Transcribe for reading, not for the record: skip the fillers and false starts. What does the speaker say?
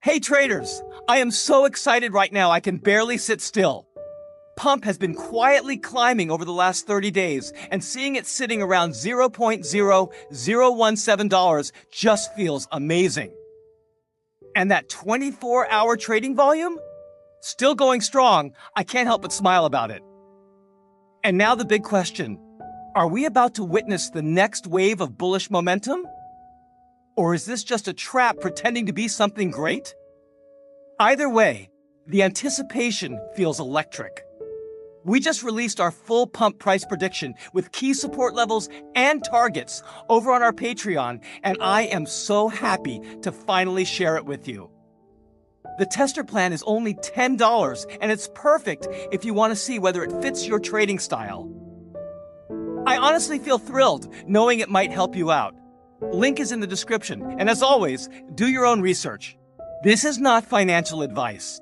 Hey traders, I am so excited right now I can barely sit still. Pump has been quietly climbing over the last 30 days, and seeing it sitting around $0.0017 just feels amazing. And that 24-hour trading volume? Still going strong. I can't help but smile about it. And now the big question. Are we about to witness the next wave of bullish momentum? Or is this just a trap pretending to be something great? Either way, the anticipation feels electric. We just released our full pump price prediction with key support levels and targets over on our Patreon, and I am so happy to finally share it with you. The tester plan is only $10, and it's perfect if you want to see whether it fits your trading style. I honestly feel thrilled knowing it might help you out. Link is in the description, and as always, do your own research. This is not financial advice.